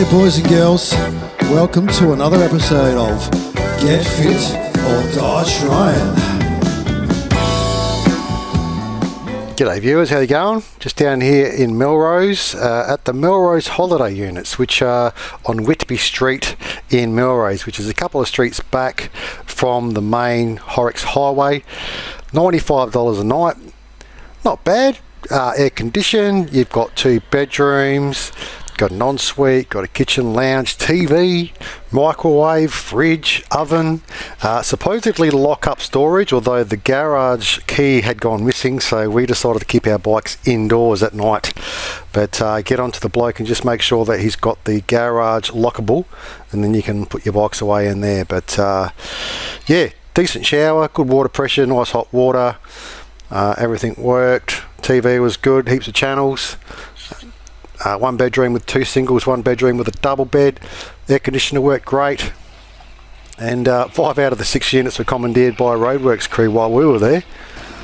G'day boys and girls, welcome to another episode of Get Fit or Die Trying. G'day viewers, how you going? Just down here in Melrose at the Melrose holiday units, which are on Whitby Street in Melrose, which is a couple of streets back from the main Horrocks Highway. $95 a night, not bad. Air conditioned, you've got 2 bedrooms, got an ensuite, got a kitchen, lounge, TV, microwave, fridge, oven, supposedly lock-up storage, although the garage key had gone missing, so we decided to keep our bikes indoors at night. But get onto the bloke and just make sure that he's got the garage lockable, and then you can put your bikes away in there. But yeah, decent shower, good water pressure, nice hot water, everything worked. TV was good, heaps of channels. 1 bedroom with 2 singles, 1 bedroom with a double bed. Air conditioner worked great. And 5 out of the 6 units were commandeered by a roadworks crew while we were there.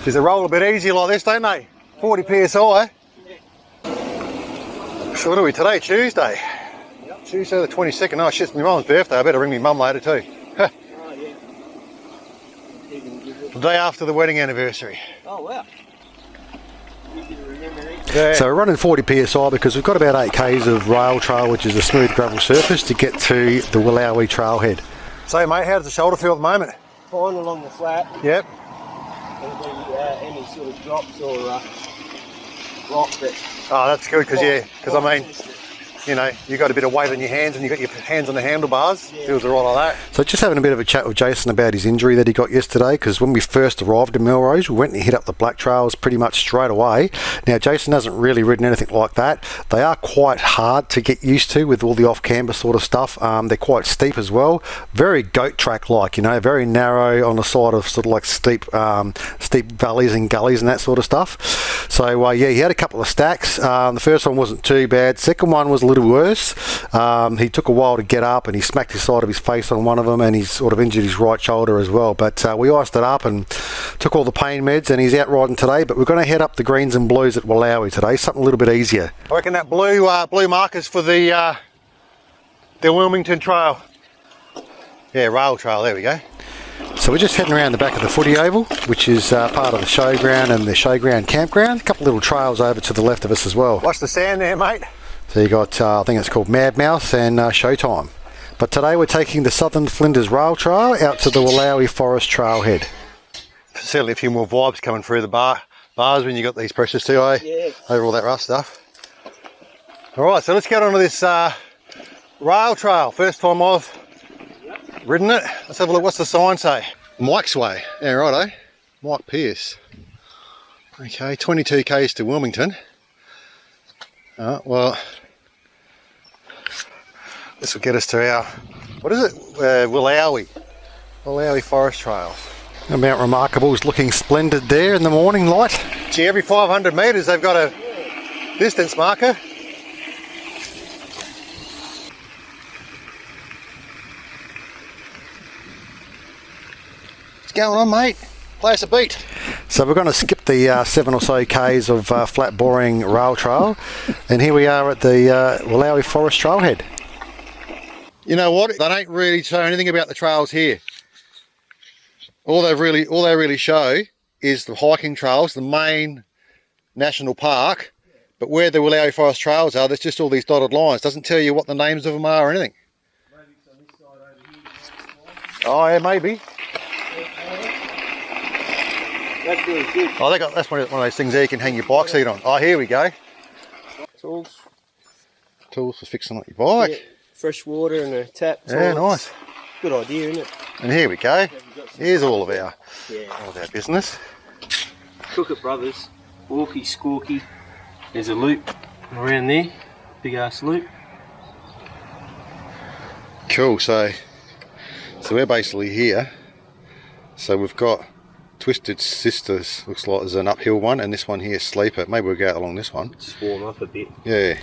Does they roll a bit easier like this, don't they? 40 PSI. So what are we today? Tuesday? Yep. Tuesday the 22nd. Oh shit, it's my mum's birthday. I better ring my mum later too. Oh, yeah. The day after the wedding anniversary. Oh wow. Yeah. So we're running 40 PSI because we've got about 8 Ks of rail trail, which is a smooth gravel surface, to get to the Willowie trailhead. So mate, how does the shoulder feel at the moment? Fine along the flat. Yep. Any sort of drops or rock that. Oh, that's good because I mean, you know, you got a bit of weight on your hands and you got your hands on the handlebars. Yeah. Feels all right like that. So just having a bit of a chat with Jason about his injury that he got yesterday, because when we first arrived in Melrose, we went and hit up the black trails pretty much straight away. Now Jason hasn't really ridden anything like that. They are quite hard to get used to with all the off-camber sort of stuff. They're quite steep as well. Very goat track like, you know, very narrow on the side of sort of like steep valleys and gullies and that sort of stuff. So yeah, he had a couple of stacks. The first one wasn't too bad. Second one was a little worse. He took a while to get up and he smacked the side of his face on one of them and he sort of injured his right shoulder as well. But we iced it up and took all the pain meds and he's out riding today. But we're going to head up the greens and blues at Willowie today, something a little bit easier. I reckon that blue marker's for the Wilmington Trail. Yeah, rail trail, there we go. So we're just heading around the back of the footy oval, which is part of the showground and the showground campground. A couple of little trails over to the left of us as well. Watch the sand there, mate. So you got, I think it's called Mad Mouth and Showtime. But today we're taking the Southern Flinders Rail Trail out to the Willowie Forest trailhead. Certainly a few more vibes coming through the bars when you got these pressures too, eh? Yeah. Over all that rough stuff. Alright, so let's get onto this rail trail. First time I've ridden it. Let's have a look. What's the sign say? Mike's Way. Yeah, right, eh? Mike Pierce. Okay, 22 Ks to Wilmington. Well, this will get us to our, what is it? Willowie Forest Trail. Mount Remarkable's looking splendid there in the morning light. Gee, every 500 metres they've got a distance marker. What's going on, mate? Play us a beat. So we're going to skip the 7 or so Ks of flat boring rail trail, and here we are at the Willowie Forest trailhead. You know what? They don't really show anything about the trails here. All they really show is the hiking trails, the main national park. But where the Willowie Forest trails are, there's just all these dotted lines. Doesn't tell you what the names of them are or anything. Maybe it's on this side over here. Oh yeah, maybe. That's really good. Oh, that's one of those things there you can hang your bike seat on. Oh, here we go. Tools. Tools for fixing up your bike. Yeah, fresh water and a tap. Yeah, nice. Good idea, isn't it? And here we go. Here's all of our business. Kooka Brothers, Awky Squawky. There's a loop around there, big ass loop. Cool. So we're basically here. So we've got Twisted Sisters, looks like there's an uphill one, and this one here, Sleeper. Maybe we'll go out along this one. Just warm up a bit. Yeah.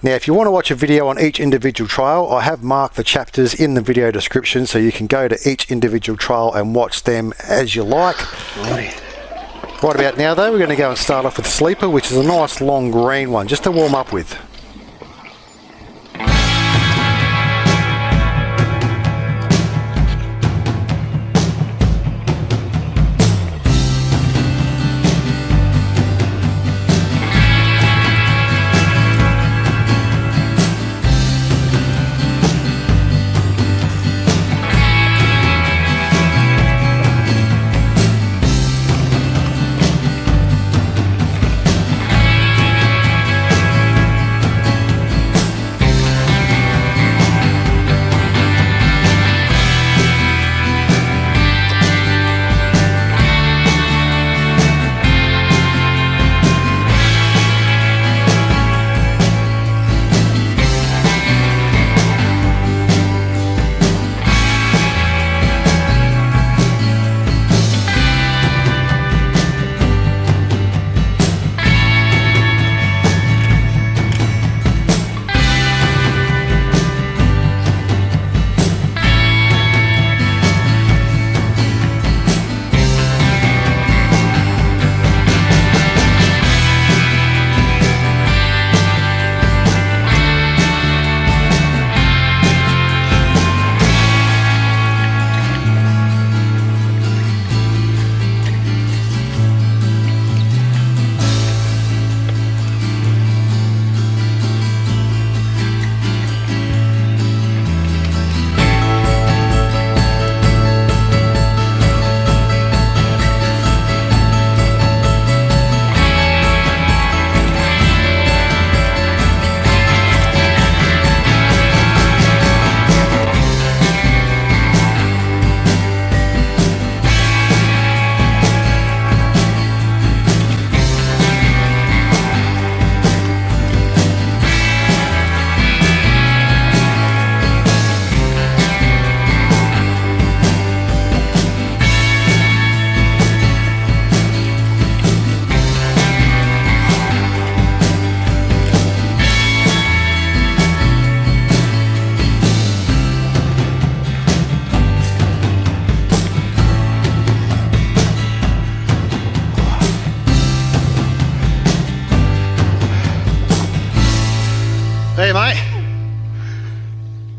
Now if you want to watch a video on each individual trail, I have marked the chapters in the video description so you can go to each individual trail and watch them as you like. Right about now though, we're going to go and start off with Sleeper, which is a nice long green one just to warm up with.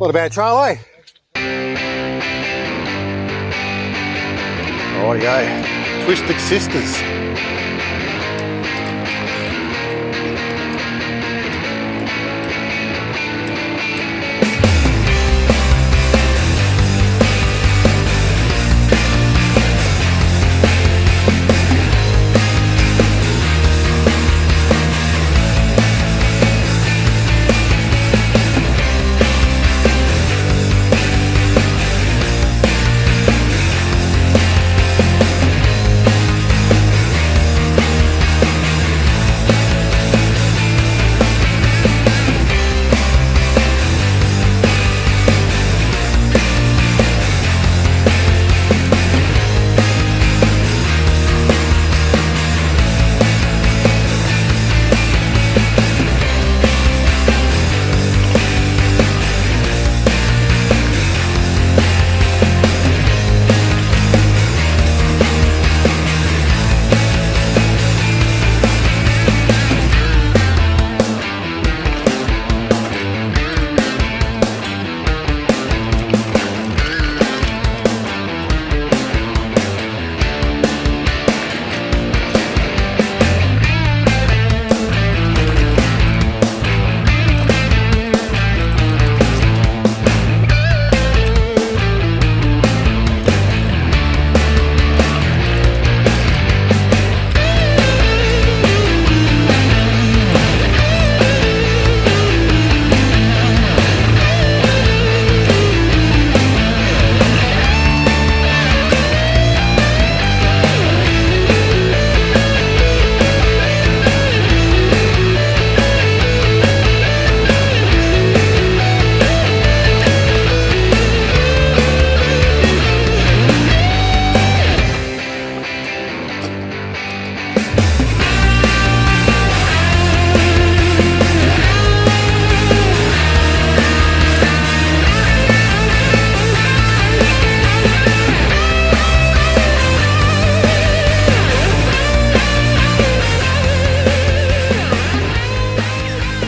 Not a bad trail, eh? Rightio. Twisted Sisters.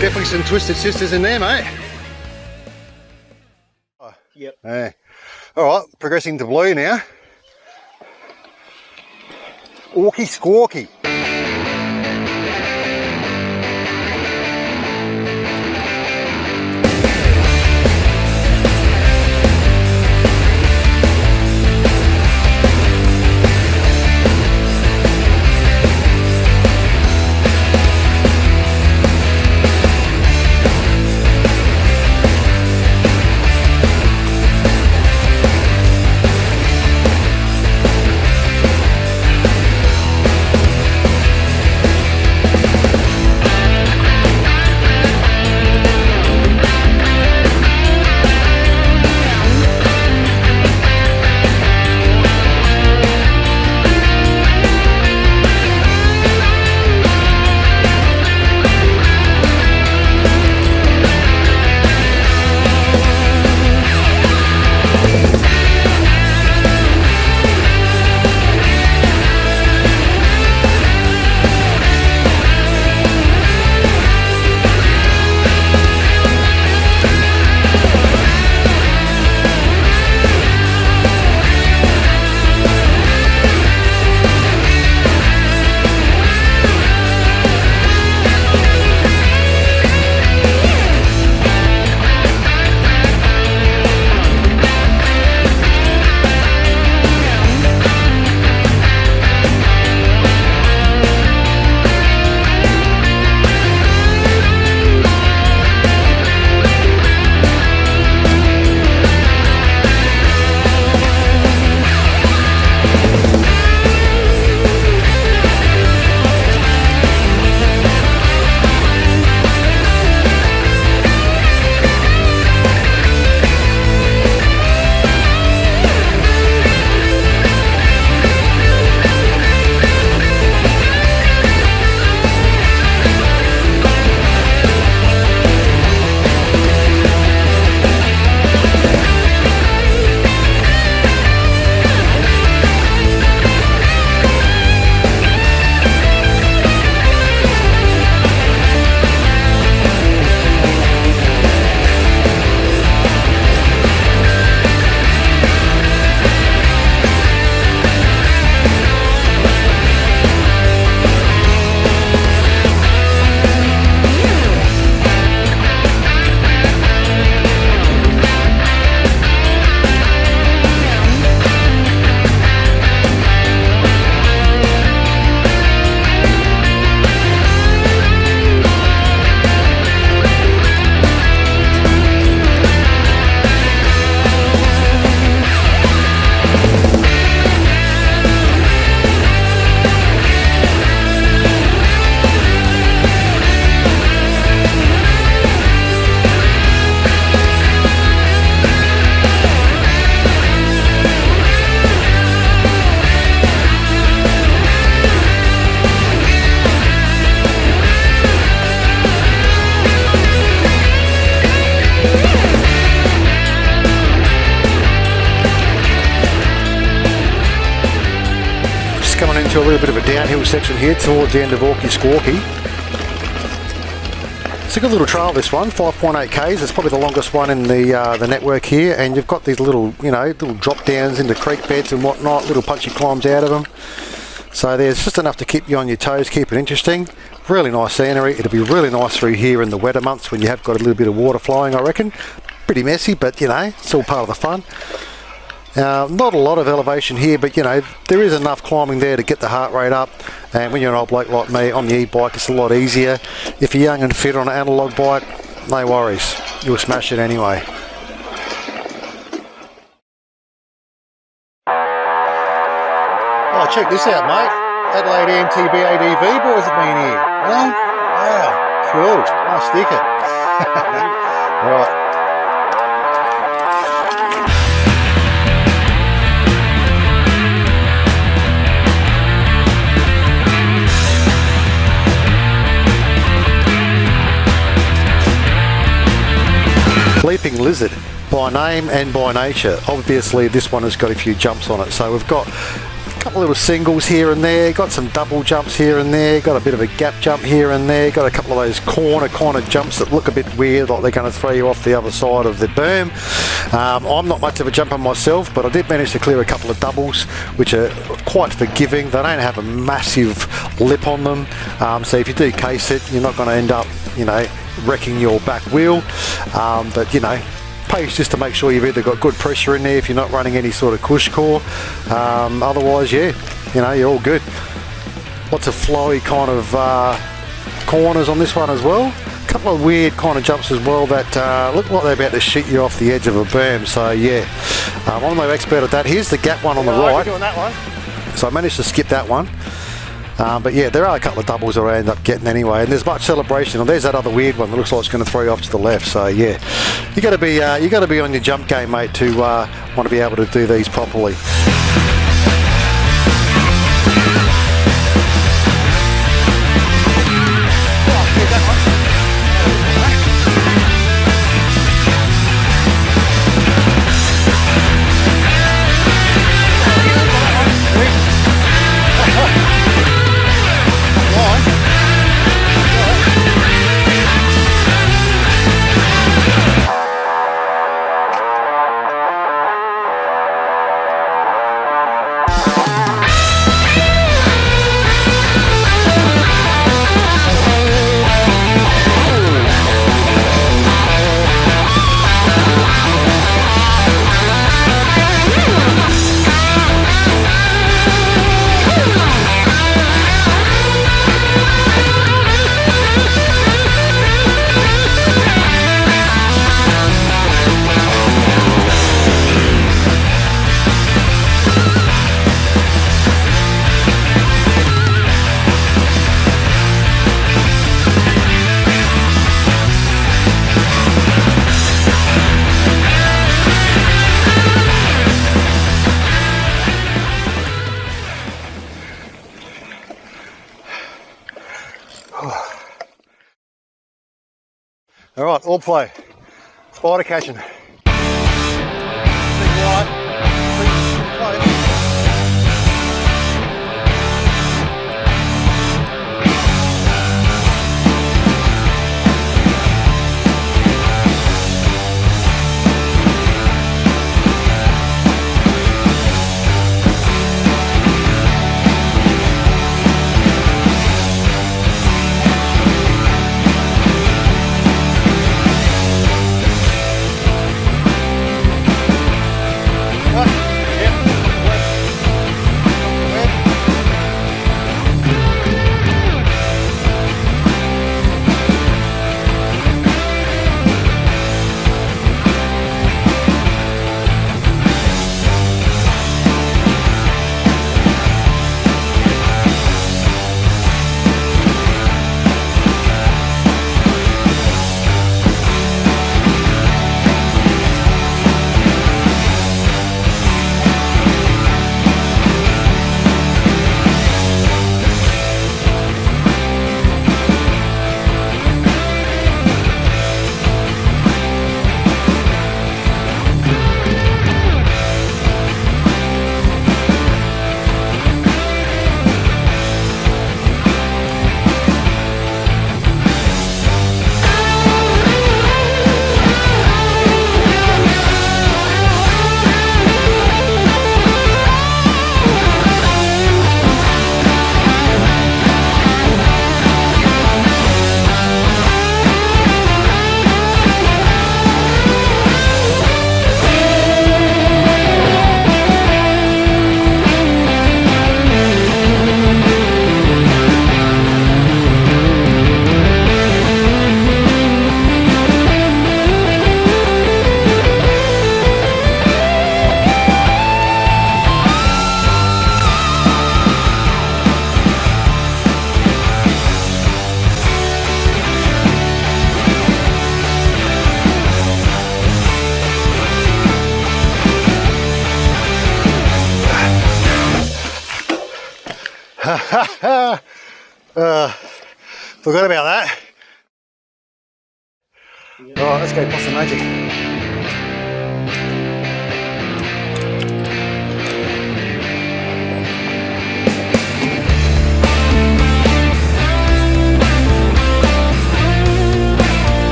Definitely some Twisted Sisters in there, mate. Yep. Yeah. Alright, progressing to blue now. Awky Squawky. into a little bit of a downhill section here towards the end of Awky Squawky. It's a good little trail, this one, 5.8 k's. It's probably the longest one in the network here, and you've got these little, you know, little drop downs into creek beds and whatnot, little punchy climbs out of them. So there's just enough to keep you on your toes, keep it interesting. Really nice scenery. It'll be really nice through here in the wetter months when you have got a little bit of water flowing, I reckon. Pretty messy, but you know, it's all part of the fun. Not a lot of elevation here, but you know, there is enough climbing there to get the heart rate up, and when you're an old bloke like me on the e-bike, it's a lot easier. If you're young and fit on an analogue bike, no worries, you'll smash it anyway. Oh, check this out, mate. Adelaide MTB ADV boys have been here. Huh? Wow, cool, nice sticker. Right. Leaping Lizard, by name and by nature. Obviously this one has got a few jumps on it, so we've got a couple little singles here and there, got some double jumps here and there, got a bit of a gap jump here and there, got a couple of those corner kind of jumps that look a bit weird, like they're going to throw you off the other side of the berm. I'm not much of a jumper myself, but I did manage to clear a couple of doubles, which are quite forgiving. They don't have a massive lip on them, so if you do case it, you're not going to end up, you know, wrecking your back wheel, but you know, pays just to make sure you've either got good pressure in there if you're not running any sort of cush core. Otherwise, yeah, you know, you're all good. Lots of flowy kind of corners on this one as well. A couple of weird kind of jumps as well that look like they're about to shoot you off the edge of a berm. So yeah, I'm no expert at that. Here's the gap one on the right. Doing that one. So I managed to skip that one. But yeah, there are a couple of doubles that I end up getting anyway, and there's much celebration. And there's that other weird one that looks like it's going to throw you off to the left. So yeah, you got to be on your jump game, mate, to want to be able to do these properly. All right, orb flow, spider catching. Forgot about that. Alright, let's go Possum Magic.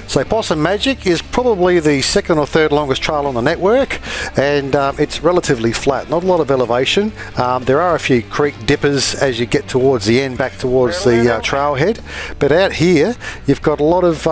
So Possum Magic is probably the second or third longest trail on the network, and it's relatively flat, not a lot of elevation. There are a few creek dippers as you get towards the end, back towards the trailhead, but out here you've got a lot of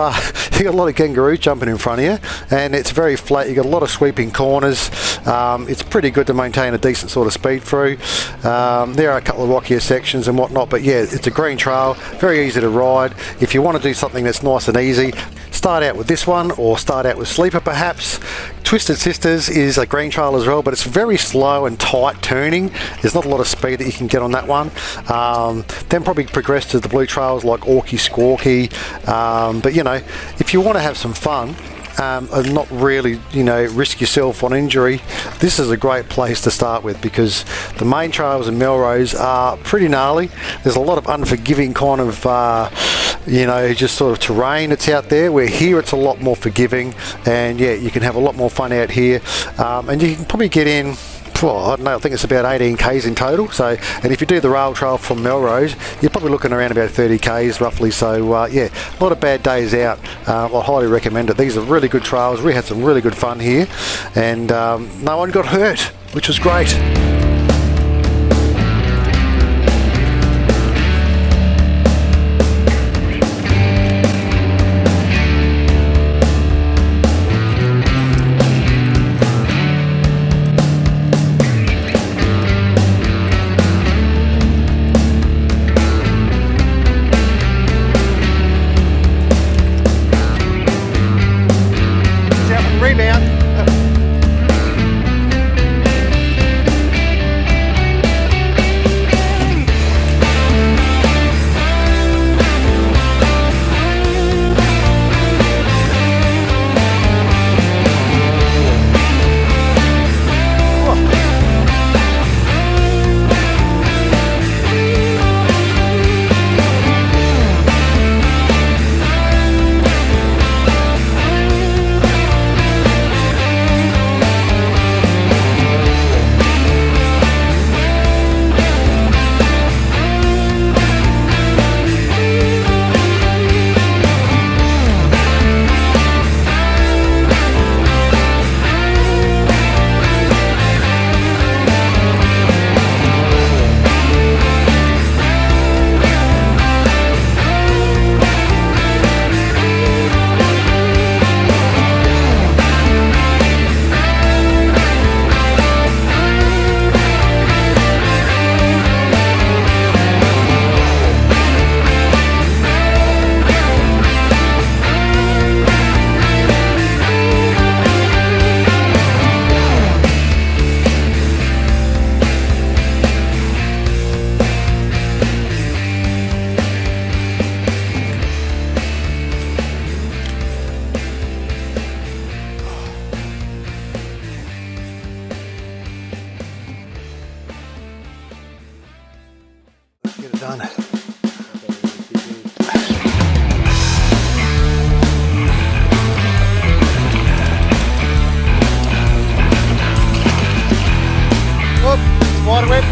kangaroos jumping in front of you, and it's very flat. You've got a lot of sweeping corners. It's pretty good to maintain a decent sort of speed through. There are a couple of rockier sections and whatnot, but yeah, it's a green trail, very easy to ride. If you want to do something that's nice and easy, start out with this one, or start out with Sleeper perhaps. Twisted Sisters is a green trail as well, but it's very slow and tight turning. There's not a lot of speed that you can get on that one. Then probably progress to the blue trails like Awky Squawky. But you know, if you want to have some fun and not really, you know, risk yourself on injury, this is a great place to start with, because the main trails in Melrose are pretty gnarly. There's a lot of unforgiving kind of you know, just sort of terrain that's out there, where here it's a lot more forgiving, and yeah, you can have a lot more fun out here, and you can probably get in, I don't know, I think it's about 18 k's in total. So, and if you do the rail trail from Melrose, you're probably looking around about 30 k's roughly. So yeah, not a bad days out. I highly recommend it. These are really good trails. We had some really good fun here, and no one got hurt, which was great. Get it done. Whoop, spider web.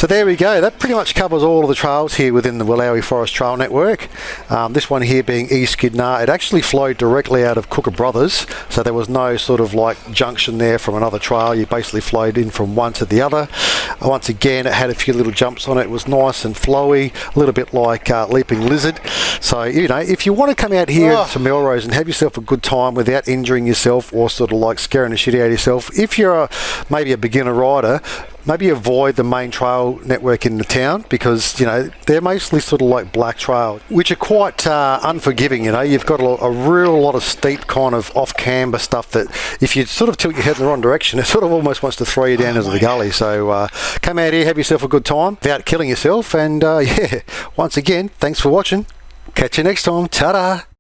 So there we go. That pretty much covers all of the trails here within the Willowie Forest Trail Network. This one here being East Skidnar. It actually flowed directly out of Kooka Brothers, so there was no sort of like junction there from another trail. You basically flowed in from one to the other. Once again, it had a few little jumps on it. It was nice and flowy, a little bit like Leaping Lizard. So, you know, if you want to come out here to Melrose and have yourself a good time without injuring yourself or sort of like scaring the shit out of yourself, if you're maybe a beginner rider, maybe avoid the main trail network in the town, because, you know, they're mostly sort of like black trails, which are quite unforgiving. You know, you've got a real lot of steep kind of off-camber stuff that if you sort of tilt your head in the wrong direction, it sort of almost wants to throw you down into the gully. So come out here, have yourself a good time without killing yourself, and yeah, once again, thanks for watching. Catch you next time. Ta-da!